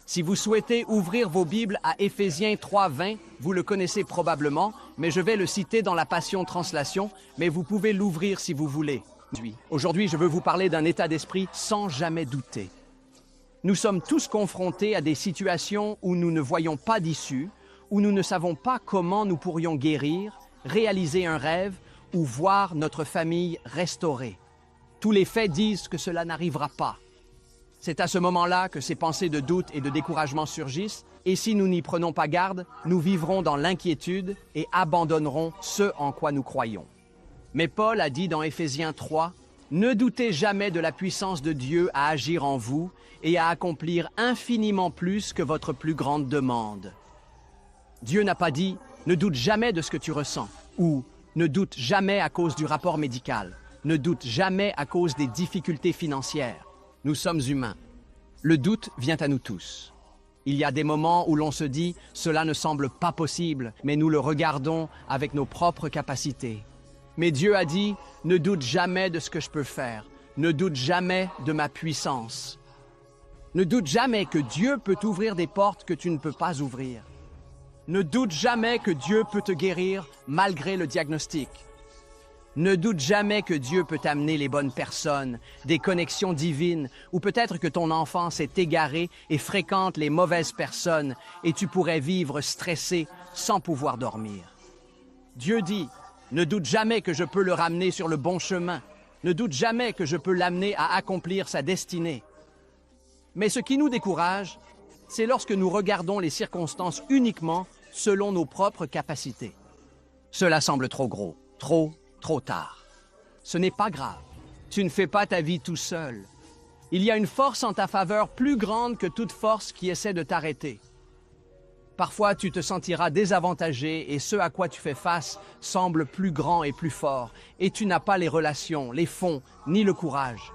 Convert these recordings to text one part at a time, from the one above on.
Si vous souhaitez ouvrir vos Bibles à Éphésiens 3:20, vous le connaissez probablement, mais je vais le citer dans la Passion Translation, mais vous pouvez l'ouvrir si vous voulez. Aujourd'hui, je veux vous parler d'un état d'esprit sans jamais douter. Nous sommes tous confrontés à des situations où nous ne voyons pas d'issue, où nous ne savons pas comment nous pourrions guérir, réaliser un rêve ou voir notre famille restaurée. Tous les faits disent que cela n'arrivera pas. C'est à ce moment-là que ces pensées de doute et de découragement surgissent, et si nous n'y prenons pas garde, nous vivrons dans l'inquiétude et abandonnerons ce en quoi nous croyons. Mais Paul a dit dans Éphésiens 3, « Ne doutez jamais de la puissance de Dieu à agir en vous et à accomplir infiniment plus que votre plus grande demande. » Dieu n'a pas dit « Ne doute jamais de ce que tu ressens » ou « Ne doute jamais à cause du rapport médical » « Ne doute jamais à cause des difficultés financières. » Nous sommes humains. Le doute vient à nous tous. Il y a des moments où l'on se dit « Cela ne semble pas possible », mais nous le regardons avec nos propres capacités. Mais Dieu a dit « Ne doute jamais de ce que je peux faire. Ne doute jamais de ma puissance. Ne doute jamais que Dieu peut ouvrir des portes que tu ne peux pas ouvrir. Ne doute jamais que Dieu peut te guérir malgré le diagnostic. Ne doute jamais que Dieu peut t'amener les bonnes personnes, des connexions divines, ou peut-être que ton enfant s'est égaré et fréquente les mauvaises personnes et tu pourrais vivre stressé sans pouvoir dormir. Dieu dit, ne doute jamais que je peux le ramener sur le bon chemin. Ne doute jamais que je peux l'amener à accomplir sa destinée. Mais ce qui nous décourage, c'est lorsque nous regardons les circonstances uniquement selon nos propres capacités. Cela semble trop gros, trop tard. Ce n'est pas grave. Tu ne fais pas ta vie tout seul. Il y a une force en ta faveur plus grande que toute force qui essaie de t'arrêter. Parfois, tu te sentiras désavantagé et ce à quoi tu fais face semble plus grand et plus fort, et tu n'as pas les relations, les fonds, ni le courage.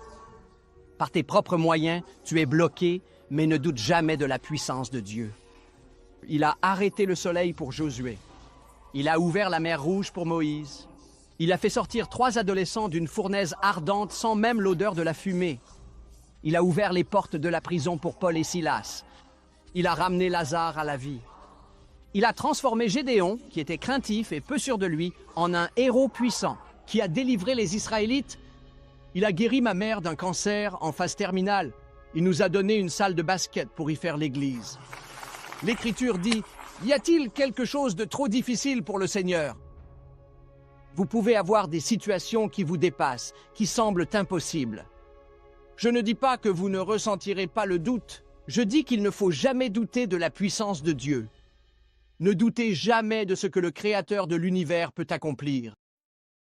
Par tes propres moyens, tu es bloqué, mais ne doute jamais de la puissance de Dieu. Il a arrêté le soleil pour Josué. Il a ouvert la mer Rouge pour Moïse. Il a fait sortir 3 adolescents d'une fournaise ardente sans même l'odeur de la fumée. Il a ouvert les portes de la prison pour Paul et Silas. Il a ramené Lazare à la vie. Il a transformé Gédéon, qui était craintif et peu sûr de lui, en un héros puissant, qui a délivré les Israélites. Il a guéri ma mère d'un cancer en phase terminale. Il nous a donné une salle de basket pour y faire l'église. L'Écriture dit, « Y a-t-il quelque chose de trop difficile pour le Seigneur ?» Vous pouvez avoir des situations qui vous dépassent, qui semblent impossibles. Je ne dis pas que vous ne ressentirez pas le doute. Je dis qu'il ne faut jamais douter de la puissance de Dieu. Ne doutez jamais de ce que le Créateur de l'univers peut accomplir.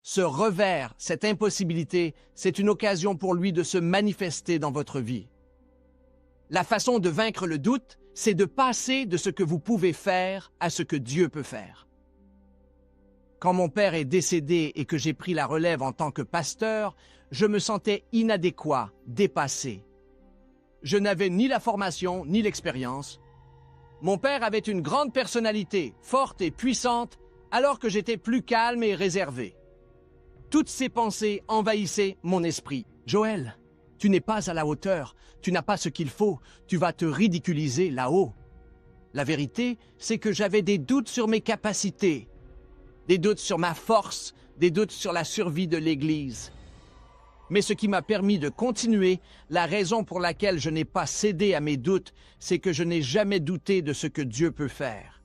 Ce revers, cette impossibilité, c'est une occasion pour lui de se manifester dans votre vie. La façon de vaincre le doute, c'est de passer de ce que vous pouvez faire à ce que Dieu peut faire. Quand mon père est décédé et que j'ai pris la relève en tant que pasteur, je me sentais inadéquat, dépassé. Je n'avais ni la formation ni l'expérience. Mon père avait une grande personnalité, forte et puissante, alors que j'étais plus calme et réservé. Toutes ces pensées envahissaient mon esprit. « Joël, tu n'es pas à la hauteur, tu n'as pas ce qu'il faut, tu vas te ridiculiser là-haut. » La vérité, c'est que j'avais des doutes sur mes capacités, des doutes sur ma force, des doutes sur la survie de l'Église. Mais ce qui m'a permis de continuer, la raison pour laquelle je n'ai pas cédé à mes doutes, c'est que je n'ai jamais douté de ce que Dieu peut faire.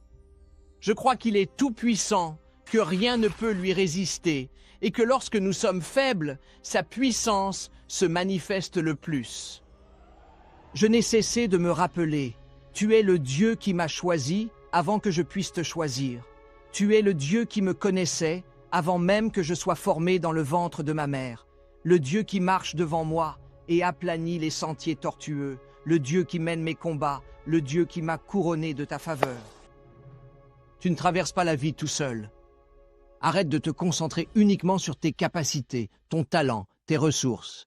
Je crois qu'il est tout-puissant, que rien ne peut lui résister, et que lorsque nous sommes faibles, sa puissance se manifeste le plus. Je n'ai cessé de me rappeler, « Tu es le Dieu qui m'a choisi avant que je puisse te choisir. Tu es le Dieu qui me connaissait avant même que je sois formé dans le ventre de ma mère. Le Dieu qui marche devant moi et aplanit les sentiers tortueux. Le Dieu qui mène mes combats. Le Dieu qui m'a couronné de ta faveur. » Tu ne traverses pas la vie tout seul. Arrête de te concentrer uniquement sur tes capacités, ton talent, tes ressources.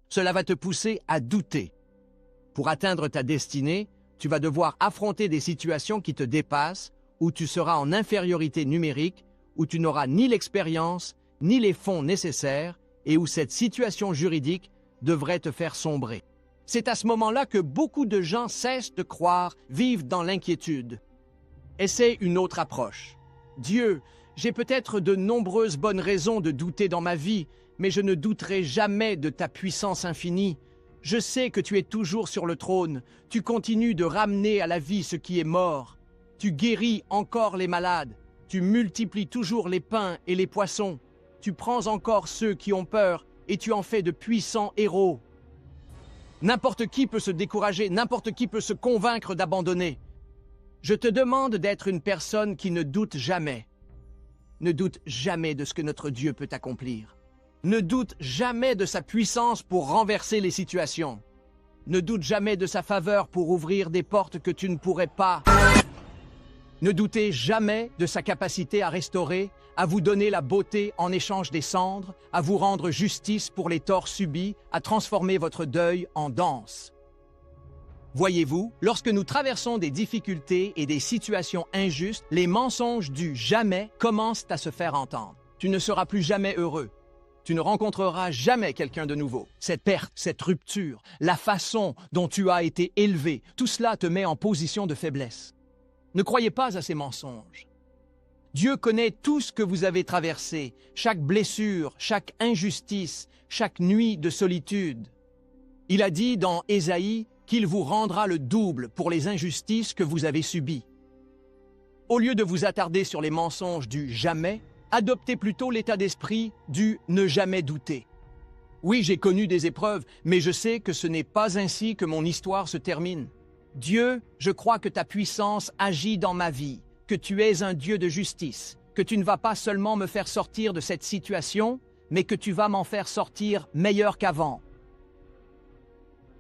Cela va te pousser à douter. Pour atteindre ta destinée, tu vas devoir affronter des situations qui te dépassent, où tu seras en infériorité numérique, où tu n'auras ni l'expérience, ni les fonds nécessaires, et où cette situation juridique devrait te faire sombrer. C'est à ce moment-là que beaucoup de gens cessent de croire, vivent dans l'inquiétude. Essaie une autre approche. Dieu, j'ai peut-être de nombreuses bonnes raisons de douter dans ma vie, mais je ne douterai jamais de ta puissance infinie. Je sais que tu es toujours sur le trône, tu continues de ramener à la vie ce qui est mort. Tu guéris encore les malades, tu multiplies toujours les pains et les poissons. Tu prends encore ceux qui ont peur et tu en fais de puissants héros. N'importe qui peut se décourager, n'importe qui peut se convaincre d'abandonner. Je te demande d'être une personne qui ne doute jamais. Ne doute jamais de ce que notre Dieu peut accomplir. Ne doute jamais de sa puissance pour renverser les situations. Ne doute jamais de sa faveur pour ouvrir des portes que tu ne pourrais pas. Ne doutez jamais de sa capacité à restaurer, à vous donner la beauté en échange des cendres, à vous rendre justice pour les torts subis, à transformer votre deuil en danse. Voyez-vous, lorsque nous traversons des difficultés et des situations injustes, les mensonges du « jamais » commencent à se faire entendre. Tu ne seras plus jamais heureux. Tu ne rencontreras jamais quelqu'un de nouveau. Cette perte, cette rupture, la façon dont tu as été élevé, tout cela te met en position de faiblesse. Ne croyez pas à ces mensonges. Dieu connaît tout ce que vous avez traversé, chaque blessure, chaque injustice, chaque nuit de solitude. Il a dit dans Ésaïe qu'il vous rendra le double pour les injustices que vous avez subies. Au lieu de vous attarder sur les mensonges du « jamais », adoptez plutôt l'état d'esprit du « ne jamais douter ». Oui, j'ai connu des épreuves, mais je sais que ce n'est pas ainsi que mon histoire se termine. Dieu, je crois que ta puissance agit dans ma vie, que tu es un Dieu de justice, que tu ne vas pas seulement me faire sortir de cette situation, mais que tu vas m'en faire sortir meilleur qu'avant.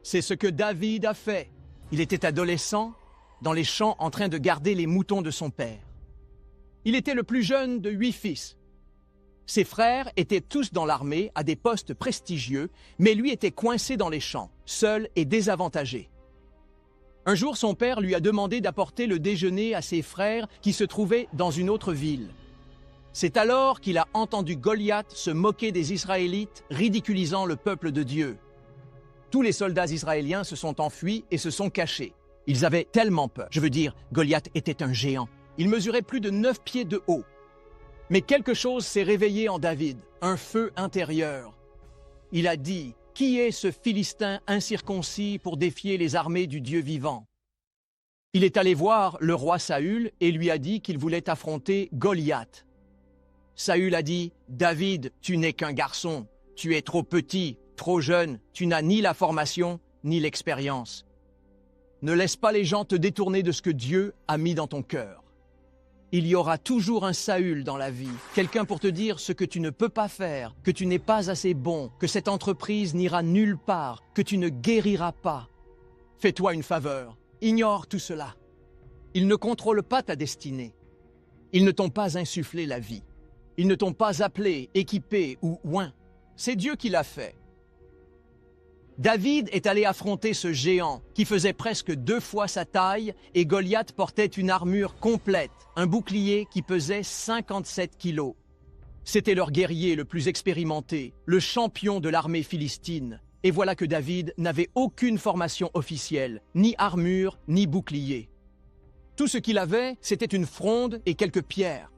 C'est ce que David a fait. Il était adolescent, dans les champs en train de garder les moutons de son père. Il était le plus jeune de 8 fils. Ses frères étaient tous dans l'armée, à des postes prestigieux, mais lui était coincé dans les champs, seul et désavantagé. Un jour, son père lui a demandé d'apporter le déjeuner à ses frères qui se trouvaient dans une autre ville. C'est alors qu'il a entendu Goliath se moquer des Israélites, ridiculisant le peuple de Dieu. Tous les soldats israéliens se sont enfuis et se sont cachés. Ils avaient tellement peur. Je veux dire, Goliath était un géant. Il mesurait plus de 9 pieds de haut. Mais quelque chose s'est réveillé en David, un feu intérieur. Il a dit: « Qui est ce Philistin incirconcis pour défier les armées du Dieu vivant ?» Il est allé voir le roi Saül et lui a dit qu'il voulait affronter Goliath. Saül a dit: « David, tu n'es qu'un garçon, tu es trop petit, trop jeune, tu n'as ni la formation ni l'expérience. Ne laisse pas les gens te détourner de ce que Dieu a mis dans ton cœur. Il y aura toujours un Saül dans la vie, quelqu'un pour te dire ce que tu ne peux pas faire, que tu n'es pas assez bon, que cette entreprise n'ira nulle part, que tu ne guériras pas. Fais-toi une faveur, ignore tout cela. Ils ne contrôlent pas ta destinée. Ils ne t'ont pas insufflé la vie. Ils ne t'ont pas appelé, équipé ou oint. C'est Dieu qui l'a fait. David est allé affronter ce géant qui faisait presque 2 fois sa taille et Goliath portait une armure complète, un bouclier qui pesait 57 kilos. C'était leur guerrier le plus expérimenté, le champion de l'armée philistine. Et voilà que David n'avait aucune formation officielle, ni armure, ni bouclier. Tout ce qu'il avait, c'était une fronde et quelques pierres.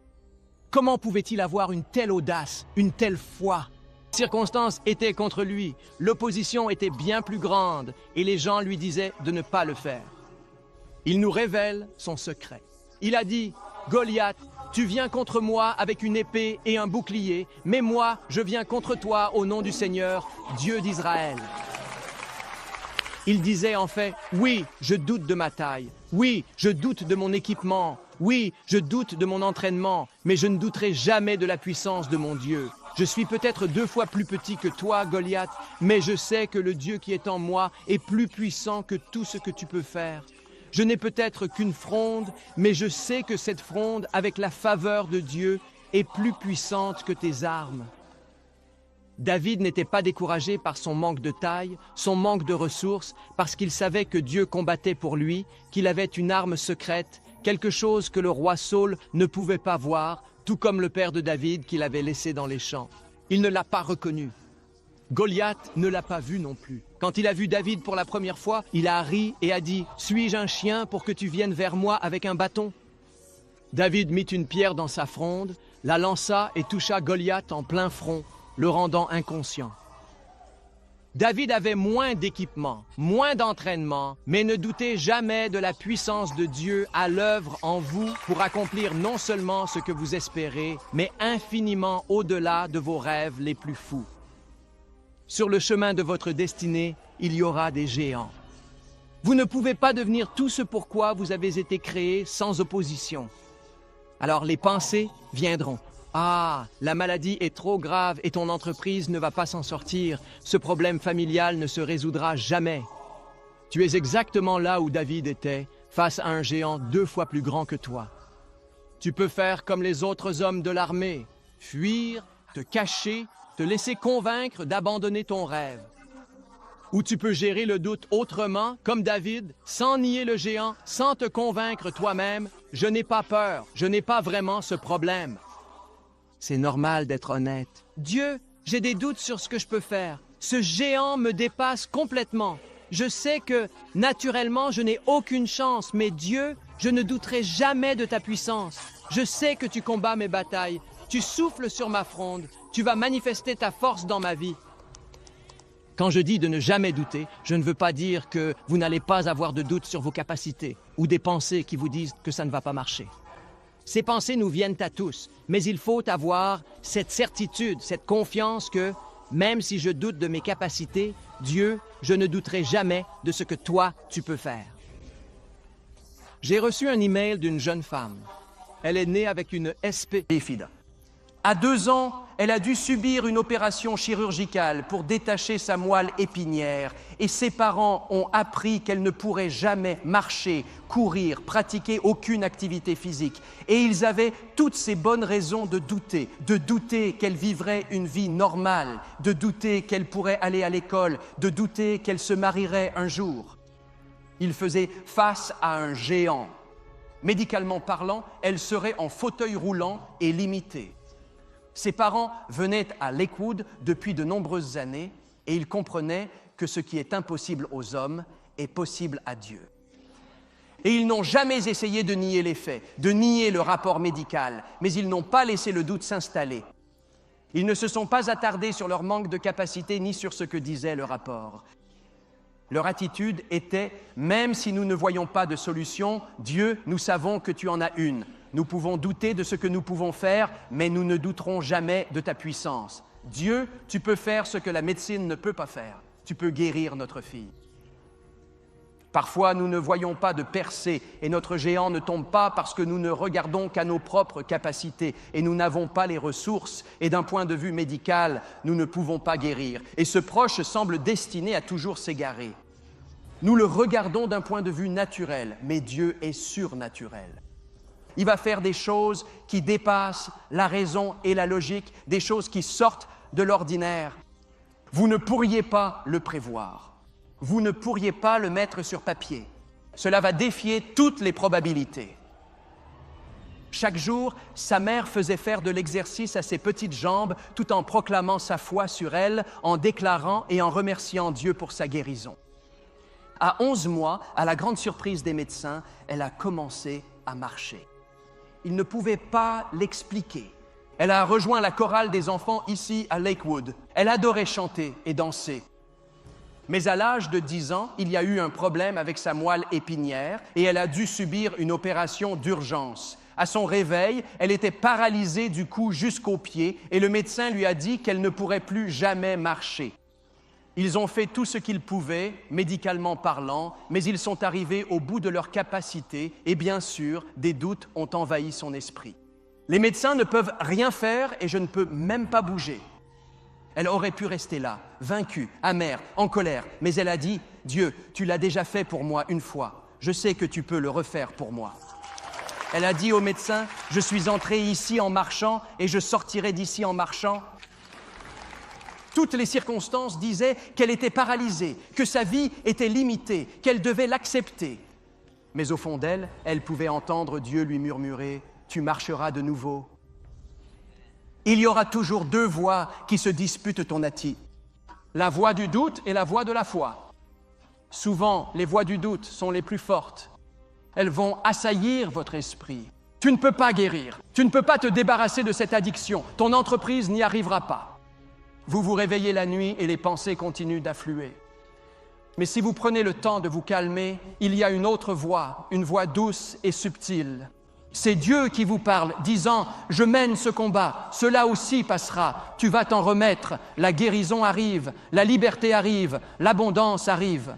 Comment pouvait-il avoir une telle audace, une telle foi ? Les circonstances étaient contre lui, l'opposition était bien plus grande et les gens lui disaient de ne pas le faire. Il nous révèle son secret. Il a dit: « Goliath, tu viens contre moi avec une épée et un bouclier, mais moi, je viens contre toi au nom du Seigneur, Dieu d'Israël. » Il disait en fait: « Oui, je doute de ma taille. Oui, je doute de mon équipement. Oui, je doute de mon entraînement, mais je ne douterai jamais de la puissance de mon Dieu. Je suis peut-être 2 fois plus petit que toi, Goliath, mais je sais que le Dieu qui est en moi est plus puissant que tout ce que tu peux faire. Je n'ai peut-être qu'une fronde, mais je sais que cette fronde, avec la faveur de Dieu, est plus puissante que tes armes. » David n'était pas découragé par son manque de taille, son manque de ressources, parce qu'il savait que Dieu combattait pour lui, qu'il avait une arme secrète, quelque chose que le roi Saül ne pouvait pas voir, tout comme le père de David qu'il avait laissé dans les champs. Il ne l'a pas reconnu. Goliath ne l'a pas vu non plus. Quand il a vu David pour la première fois, il a ri et a dit « Suis-je un chien pour que tu viennes vers moi avec un bâton ?» David mit une pierre dans sa fronde, la lança et toucha Goliath en plein front, le rendant inconscient. David avait moins d'équipement, moins d'entraînement, mais ne doutez jamais de la puissance de Dieu à l'œuvre en vous pour accomplir non seulement ce que vous espérez, mais infiniment au-delà de vos rêves les plus fous. Sur le chemin de votre destinée, il y aura des géants. Vous ne pouvez pas devenir tout ce pour quoi vous avez été créé sans opposition. Alors les pensées viendront. Ah, la maladie est trop grave et ton entreprise ne va pas s'en sortir. Ce problème familial ne se résoudra jamais. Tu es exactement là où David était, face à un géant 2 fois plus grand que toi. Tu peux faire comme les autres hommes de l'armée, fuir, te cacher, te laisser convaincre d'abandonner ton rêve. Ou tu peux gérer le doute autrement, comme David, sans nier le géant, sans te convaincre toi-même, je n'ai pas peur, je n'ai pas vraiment ce problème. C'est normal d'être honnête. Dieu, j'ai des doutes sur ce que je peux faire. Ce géant me dépasse complètement. Je sais que, naturellement, je n'ai aucune chance, mais Dieu, je ne douterai jamais de ta puissance. Je sais que tu combats mes batailles. Tu souffles sur ma fronde. Tu vas manifester ta force dans ma vie. Quand je dis de ne jamais douter, je ne veux pas dire que vous n'allez pas avoir de doute sur vos capacités ou des pensées qui vous disent que ça ne va pas marcher. Ces pensées nous viennent à tous, mais il faut avoir cette certitude, cette confiance que, même si je doute de mes capacités, Dieu, je ne douterai jamais de ce que toi, tu peux faire. J'ai reçu un email d'une jeune femme. Elle est née avec une SP bifida. À 2 ans, elle a dû subir une opération chirurgicale pour détacher sa moelle épinière et ses parents ont appris qu'elle ne pourrait jamais marcher, courir, pratiquer aucune activité physique. Et ils avaient toutes ces bonnes raisons de douter qu'elle vivrait une vie normale, de douter qu'elle pourrait aller à l'école, de douter qu'elle se marierait un jour. Ils faisaient face à un géant. Médicalement parlant, elle serait en fauteuil roulant et limitée. Ses parents venaient à Lakewood depuis de nombreuses années et ils comprenaient que ce qui est impossible aux hommes est possible à Dieu. Et ils n'ont jamais essayé de nier les faits, de nier le rapport médical, mais ils n'ont pas laissé le doute s'installer. Ils ne se sont pas attardés sur leur manque de capacité ni sur ce que disait le rapport. Leur attitude était « Même si nous ne voyons pas de solution, Dieu, nous savons que tu en as une. Nous pouvons douter de ce que nous pouvons faire, mais nous ne douterons jamais de ta puissance. Dieu, tu peux faire ce que la médecine ne peut pas faire. Tu peux guérir notre fille. » Parfois, nous ne voyons pas de percée et notre géant ne tombe pas parce que nous ne regardons qu'à nos propres capacités et nous n'avons pas les ressources et d'un point de vue médical, nous ne pouvons pas guérir. Et ce proche semble destiné à toujours s'égarer. Nous le regardons d'un point de vue naturel, mais Dieu est surnaturel. Il va faire des choses qui dépassent la raison et la logique, des choses qui sortent de l'ordinaire. Vous ne pourriez pas le prévoir. Vous ne pourriez pas le mettre sur papier. Cela va défier toutes les probabilités. Chaque jour, sa mère faisait faire de l'exercice à ses petites jambes tout en proclamant sa foi sur elle, en déclarant et en remerciant Dieu pour sa guérison. À 11 mois, à la grande surprise des médecins, elle a commencé à marcher. Ils ne pouvaient pas l'expliquer. Elle a rejoint la chorale des enfants ici à Lakewood. Elle adorait chanter et danser. Mais à l'âge de 10 ans, il y a eu un problème avec sa moelle épinière et elle a dû subir une opération d'urgence. À son réveil, elle était paralysée du cou jusqu'aux pieds et le médecin lui a dit qu'elle ne pourrait plus jamais marcher. Ils ont fait tout ce qu'ils pouvaient, médicalement parlant, mais ils sont arrivés au bout de leur capacité et bien sûr, des doutes ont envahi son esprit. Les médecins ne peuvent rien faire et je ne peux même pas bouger. Elle aurait pu rester là, vaincue, amère, en colère, mais elle a dit « Dieu, tu l'as déjà fait pour moi une fois, je sais que tu peux le refaire pour moi. » Elle a dit au médecin « Je suis entrée ici en marchant et je sortirai d'ici en marchant. » Toutes les circonstances disaient qu'elle était paralysée, que sa vie était limitée, qu'elle devait l'accepter. Mais au fond d'elle, elle pouvait entendre Dieu lui murmurer « Tu marcheras de nouveau. » Il y aura toujours 2 voix qui se disputent ton attitude. la voix du doute et la voix de la foi. Souvent, les voix du doute sont les plus fortes. Elles vont assaillir votre esprit. Tu ne peux pas guérir. Tu ne peux pas te débarrasser de cette addiction. Ton entreprise n'y arrivera pas. Vous vous réveillez la nuit et les pensées continuent d'affluer. Mais si vous prenez le temps de vous calmer, il y a une autre voix, une voix douce et subtile. C'est Dieu qui vous parle, disant « Je mène ce combat, cela aussi passera, tu vas t'en remettre, la guérison arrive, la liberté arrive, l'abondance arrive. »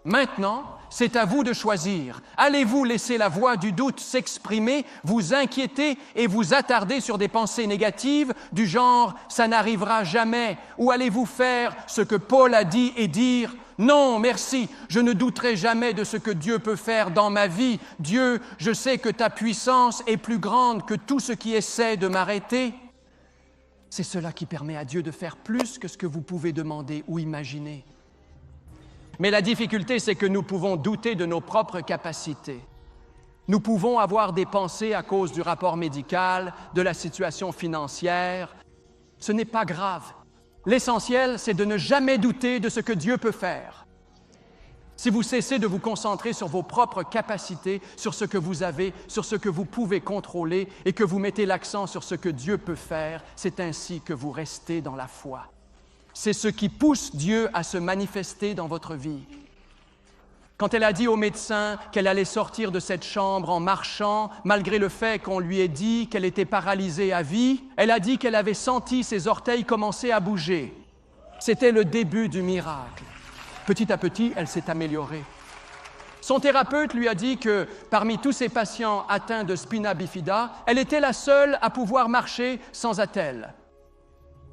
Maintenant, c'est à vous de choisir. Allez-vous laisser la voix du doute s'exprimer, vous inquiéter et vous attarder sur des pensées négatives du genre « ça n'arrivera jamais » ou allez-vous faire ce que Paul a dit et dire « Non, merci, je ne douterai jamais de ce que Dieu peut faire dans ma vie. Dieu, je sais que ta puissance est plus grande que tout ce qui essaie de m'arrêter. » C'est cela qui permet à Dieu de faire plus que ce que vous pouvez demander ou imaginer. Mais la difficulté, c'est que nous pouvons douter de nos propres capacités. Nous pouvons avoir des pensées à cause du rapport médical, de la situation financière. Ce n'est pas grave. L'essentiel, c'est de ne jamais douter de ce que Dieu peut faire. Si vous cessez de vous concentrer sur vos propres capacités, sur ce que vous avez, sur ce que vous pouvez contrôler et que vous mettez l'accent sur ce que Dieu peut faire, c'est ainsi que vous restez dans la foi. C'est ce qui pousse Dieu à se manifester dans votre vie. Quand elle a dit au médecin qu'elle allait sortir de cette chambre en marchant, malgré le fait qu'on lui ait dit qu'elle était paralysée à vie, elle a dit qu'elle avait senti ses orteils commencer à bouger. C'était le début du miracle. Petit à petit, elle s'est améliorée. Son thérapeute lui a dit que parmi tous ses patients atteints de spina bifida, elle était la seule à pouvoir marcher sans attelle.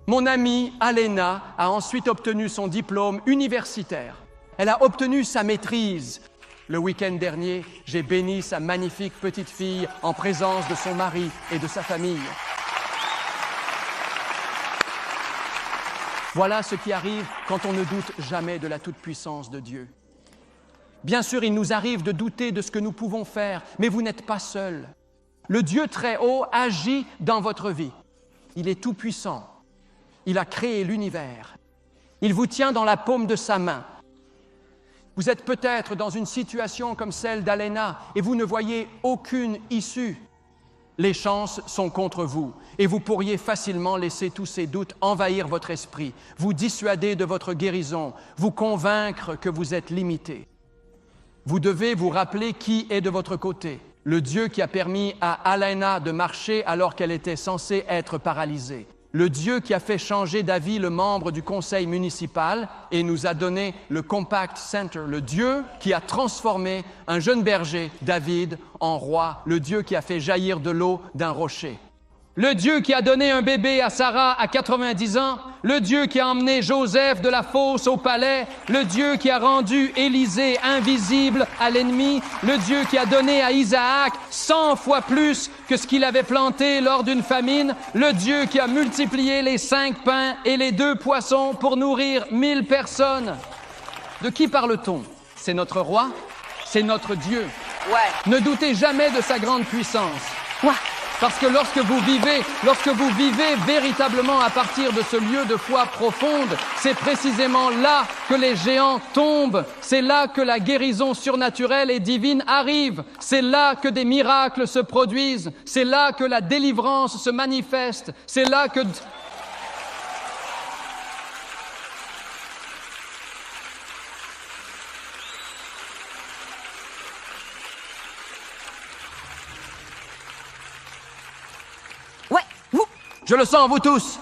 Mon amie Alena a ensuite obtenu son diplôme universitaire. Elle a obtenu sa maîtrise. Le week-end dernier, j'ai béni sa magnifique petite fille en présence de son mari et de sa famille. Voilà ce qui arrive quand on ne doute jamais de la toute-puissance de Dieu. Bien sûr, il nous arrive de douter de ce que nous pouvons faire, mais vous n'êtes pas seul. Le Dieu très haut agit dans votre vie. Il est tout-puissant. Il a créé l'univers. Il vous tient dans la paume de sa main. Vous êtes peut-être dans une situation comme celle d'Alena et vous ne voyez aucune issue. Les chances sont contre vous et vous pourriez facilement laisser tous ces doutes envahir votre esprit, vous dissuader de votre guérison, vous convaincre que vous êtes limité. Vous devez vous rappeler qui est de votre côté, le Dieu qui a permis à Alena de marcher alors qu'elle était censée être paralysée. Le Dieu qui a fait changer d'avis le membre du conseil municipal et nous a donné le Compact Center. Le Dieu qui a transformé un jeune berger, David, en roi. Le Dieu qui a fait jaillir de l'eau d'un rocher. Le Dieu qui a donné un bébé à Sarah à 90 ans. Le Dieu qui a emmené Joseph de la fosse au palais. Le Dieu qui a rendu Élisée invisible à l'ennemi. Le Dieu qui a donné à Isaac 100 fois plus que ce qu'il avait planté lors d'une famine. Le Dieu qui a multiplié les 5 pains et les 2 poissons pour nourrir 1000 personnes. De qui parle-t-on? C'est notre roi? C'est notre Dieu. Ouais. Ne doutez jamais de sa grande puissance. Ouais. Parce que lorsque vous vivez véritablement à partir de ce lieu de foi profonde, c'est précisément là que les géants tombent, c'est là que la guérison surnaturelle et divine arrive, c'est là que des miracles se produisent, c'est là que la délivrance se manifeste, c'est là que... Je le sens, vous tous.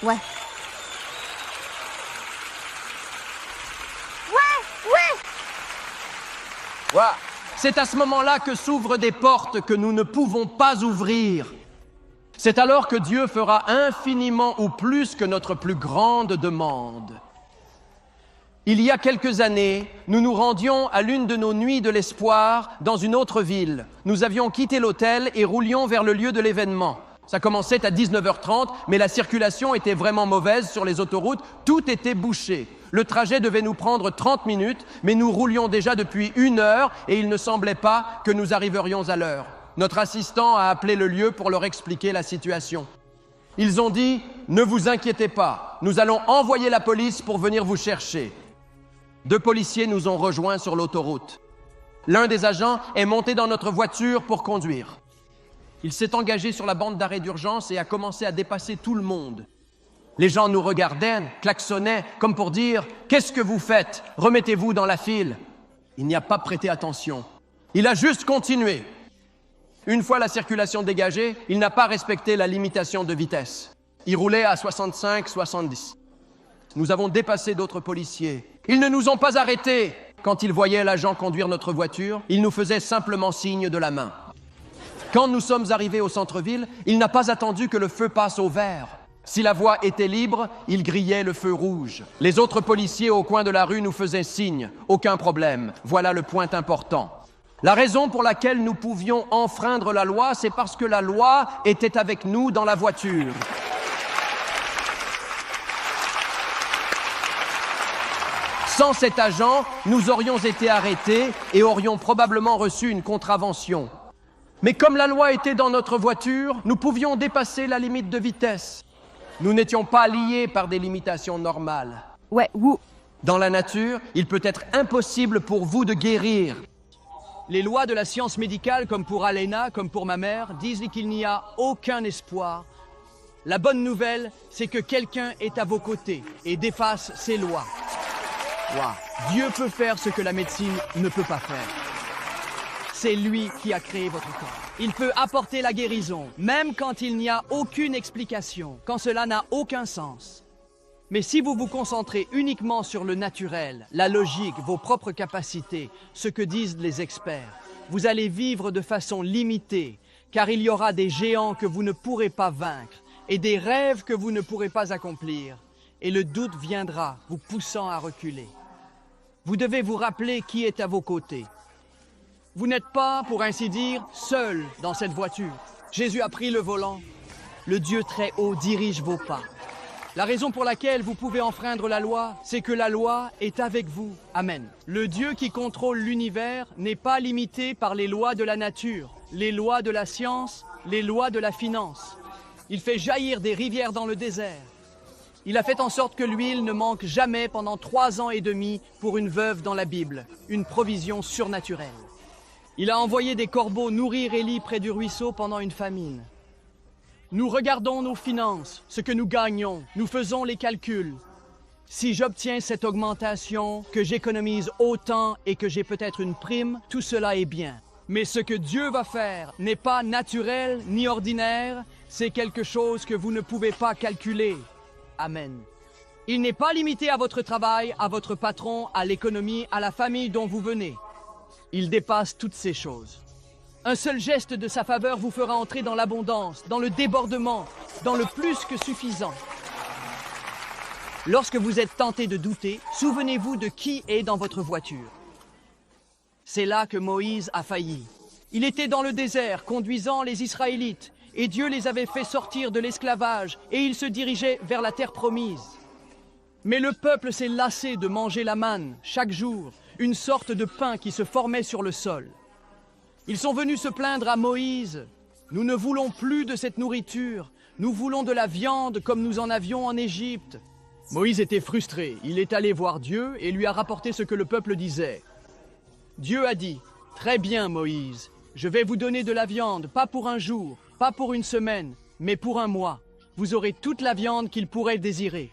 Ouais. Ouais. C'est à ce moment-là que s'ouvrent des portes que nous ne pouvons pas ouvrir. C'est alors que Dieu fera infiniment ou plus que notre plus grande demande. Il y a quelques années, nous nous rendions à l'une de nos nuits de l'espoir dans une autre ville. Nous avions quitté l'hôtel et roulions vers le lieu de l'événement. Ça commençait à 19h30, mais la circulation était vraiment mauvaise sur les autoroutes. Tout était bouché. Le trajet devait nous prendre 30 minutes, mais nous roulions déjà depuis 1 heure et il ne semblait pas que nous arriverions à l'heure. Notre assistant a appelé le lieu pour leur expliquer la situation. Ils ont dit « Ne vous inquiétez pas, nous allons envoyer la police pour venir vous chercher. » 2 policiers nous ont rejoints sur l'autoroute. L'un des agents est monté dans notre voiture pour conduire. Il s'est engagé sur la bande d'arrêt d'urgence et a commencé à dépasser tout le monde. Les gens nous regardaient, klaxonnaient, comme pour dire « Qu'est-ce que vous faites? Remettez-vous dans la file. » Il n'y a pas prêté attention. Il a juste continué. Une fois la circulation dégagée, il n'a pas respecté la limitation de vitesse. Il roulait à 65-70. Nous avons dépassé d'autres policiers. Ils ne nous ont pas arrêtés. Quand ils voyaient l'agent conduire notre voiture, ils nous faisaient simplement signe de la main. Quand nous sommes arrivés au centre-ville, il n'a pas attendu que le feu passe au vert. Si la voie était libre, il grillait le feu rouge. Les autres policiers au coin de la rue nous faisaient signe. Aucun problème. Voilà le point important. La raison pour laquelle nous pouvions enfreindre la loi, c'est parce que la loi était avec nous dans la voiture. Sans cet agent, nous aurions été arrêtés et aurions probablement reçu une contravention. Mais comme la loi était dans notre voiture, nous pouvions dépasser la limite de vitesse. Nous n'étions pas liés par des limitations normales. Ouais, ou... Dans la nature, il peut être impossible pour vous de guérir. Les lois de la science médicale, comme pour Alena, comme pour ma mère, disent qu'il n'y a aucun espoir. La bonne nouvelle, c'est que quelqu'un est à vos côtés et défasse ces lois. Wow. Dieu peut faire ce que la médecine ne peut pas faire. C'est lui qui a créé votre corps. Il peut apporter la guérison, même quand il n'y a aucune explication, quand cela n'a aucun sens. Mais si vous vous concentrez uniquement sur le naturel, la logique, vos propres capacités, ce que disent les experts, vous allez vivre de façon limitée, car il y aura des géants que vous ne pourrez pas vaincre et des rêves que vous ne pourrez pas accomplir, et le doute viendra, vous poussant à reculer. Vous devez vous rappeler qui est à vos côtés. Vous n'êtes pas, pour ainsi dire, seul dans cette voiture. Jésus a pris le volant. Le Dieu très haut dirige vos pas. La raison pour laquelle vous pouvez enfreindre la loi, c'est que la loi est avec vous. Amen. Le Dieu qui contrôle l'univers n'est pas limité par les lois de la nature, les lois de la science, les lois de la finance. Il fait jaillir des rivières dans le désert. Il a fait en sorte que l'huile ne manque jamais pendant 3 ans et demi pour une veuve dans la Bible, une provision surnaturelle. Il a envoyé des corbeaux nourrir Élie près du ruisseau pendant une famine. Nous regardons nos finances, ce que nous gagnons, nous faisons les calculs. Si j'obtiens cette augmentation, que j'économise autant et que j'ai peut-être une prime, tout cela est bien. Mais ce que Dieu va faire n'est pas naturel ni ordinaire, c'est quelque chose que vous ne pouvez pas calculer. Amen. Il n'est pas limité à votre travail, à votre patron, à l'économie, à la famille dont vous venez. Il dépasse toutes ces choses. Un seul geste de sa faveur vous fera entrer dans l'abondance, dans le débordement, dans le plus que suffisant. Lorsque vous êtes tenté de douter, souvenez-vous de qui est dans votre voiture. C'est là que Moïse a failli. Il était dans le désert, conduisant les Israélites, et Dieu les avait fait sortir de l'esclavage, et ils se dirigeaient vers la terre promise. Mais le peuple s'est lassé de manger la manne, chaque jour, une sorte de pain qui se formait sur le sol. Ils sont venus se plaindre à Moïse. « Nous ne voulons plus de cette nourriture, nous voulons de la viande comme nous en avions en Égypte. » Moïse était frustré, il est allé voir Dieu et lui a rapporté ce que le peuple disait. Dieu a dit, « Très bien Moïse, je vais vous donner de la viande, pas pour un jour, pas pour une semaine, mais pour un mois. Vous aurez toute la viande qu'il pourrait désirer. »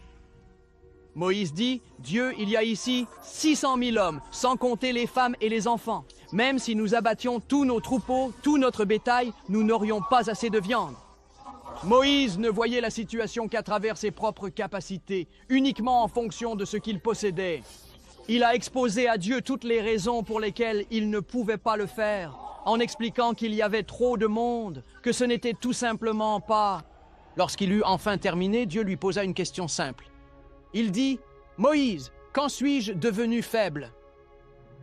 Moïse dit, « Dieu, il y a ici 600 000 hommes, sans compter les femmes et les enfants. Même si nous abattions tous nos troupeaux, tout notre bétail, nous n'aurions pas assez de viande. » Moïse ne voyait la situation qu'à travers ses propres capacités, uniquement en fonction de ce qu'il possédait. Il a exposé à Dieu toutes les raisons pour lesquelles il ne pouvait pas le faire, en expliquant qu'il y avait trop de monde, que ce n'était tout simplement pas... Lorsqu'il eut enfin terminé, Dieu lui posa une question simple. Il dit, « Moïse, quand suis-je devenu faible ?»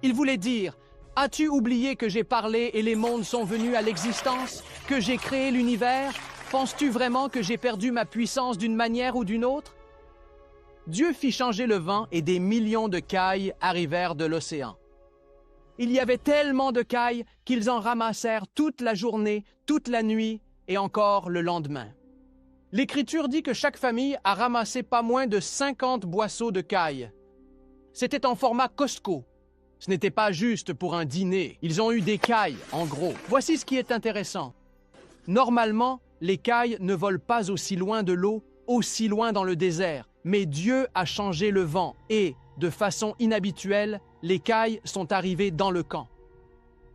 Il voulait dire, « As-tu oublié que j'ai parlé et les mondes sont venus à l'existence, que j'ai créé l'univers? Penses-tu vraiment que j'ai perdu ma puissance d'une manière ou d'une autre ?» Dieu fit changer le vent et des millions de cailles arrivèrent de l'océan. Il y avait tellement de cailles qu'ils en ramassèrent toute la journée, toute la nuit et encore le lendemain. L'Écriture dit que chaque famille a ramassé pas moins de 50 boisseaux de cailles. C'était en format Costco. Ce n'était pas juste pour un dîner. Ils ont eu des cailles, en gros. Voici ce qui est intéressant. Normalement, les cailles ne volent pas aussi loin de l'eau, aussi loin dans le désert. Mais Dieu a changé le vent et, de façon inhabituelle, les cailles sont arrivées dans le camp.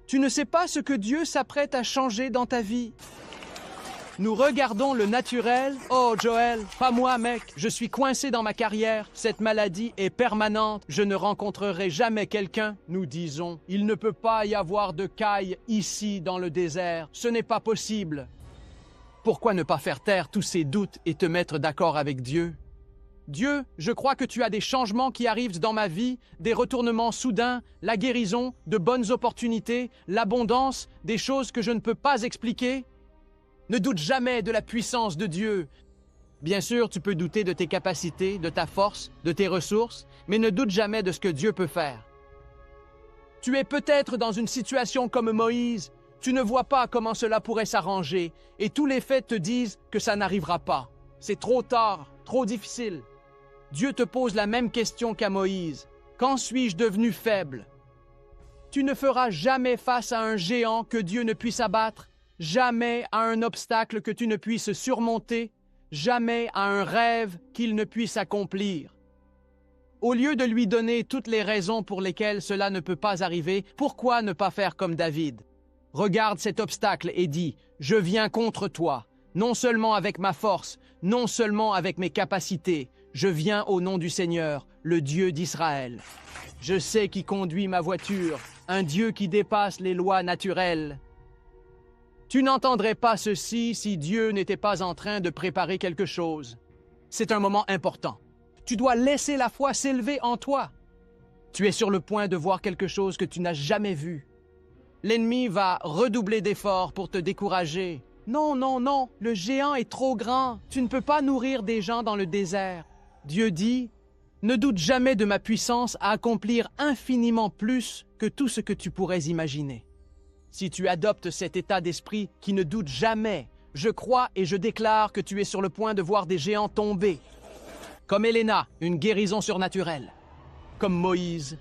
Tu ne sais pas ce que Dieu s'apprête à changer dans ta vie. Nous regardons le naturel. Oh, Joël, pas moi, mec. Je suis coincé dans ma carrière. Cette maladie est permanente. Je ne rencontrerai jamais quelqu'un. Nous disons, il ne peut pas y avoir de cailles ici dans le désert. Ce n'est pas possible. Pourquoi ne pas faire taire tous ces doutes et te mettre d'accord avec Dieu? Dieu, je crois que tu as des changements qui arrivent dans ma vie, des retournements soudains, la guérison, de bonnes opportunités, l'abondance, des choses que je ne peux pas expliquer. Ne doute jamais de la puissance de Dieu. Bien sûr, tu peux douter de tes capacités, de ta force, de tes ressources, mais ne doute jamais de ce que Dieu peut faire. Tu es peut-être dans une situation comme Moïse. Tu ne vois pas comment cela pourrait s'arranger, et tous les faits te disent que ça n'arrivera pas. C'est trop tard, trop difficile. Dieu te pose la même question qu'à Moïse. Quand suis-je devenu faible? Tu ne feras jamais face à un géant que Dieu ne puisse abattre, jamais à un obstacle que tu ne puisses surmonter, jamais à un rêve qu'il ne puisse accomplir. Au lieu de lui donner toutes les raisons pour lesquelles cela ne peut pas arriver, pourquoi ne pas faire comme David? Regarde cet obstacle et dis, « Je viens contre toi, non seulement avec ma force, non seulement avec mes capacités, je viens au nom du Seigneur, le Dieu d'Israël. Je sais qui conduit ma voiture, un Dieu qui dépasse les lois naturelles. » Tu n'entendrais pas ceci si Dieu n'était pas en train de préparer quelque chose. C'est un moment important. Tu dois laisser la foi s'élever en toi. Tu es sur le point de voir quelque chose que tu n'as jamais vu. L'ennemi va redoubler d'efforts pour te décourager. Non, non, non, le géant est trop grand. Tu ne peux pas nourrir des gens dans le désert. Dieu dit, « Ne doute jamais de ma puissance à accomplir infiniment plus que tout ce que tu pourrais imaginer. » Si tu adoptes cet état d'esprit qui ne doute jamais, je crois et je déclare que tu es sur le point de voir des géants tomber. Comme Helena, une guérison surnaturelle. Comme Moïse,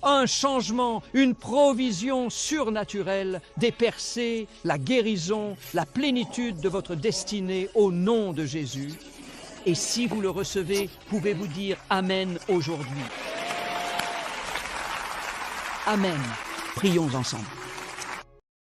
un changement, une provision surnaturelle, des percées, la guérison, la plénitude de votre destinée au nom de Jésus. Et si vous le recevez, pouvez-vous dire Amen aujourd'hui. Amen. Prions ensemble.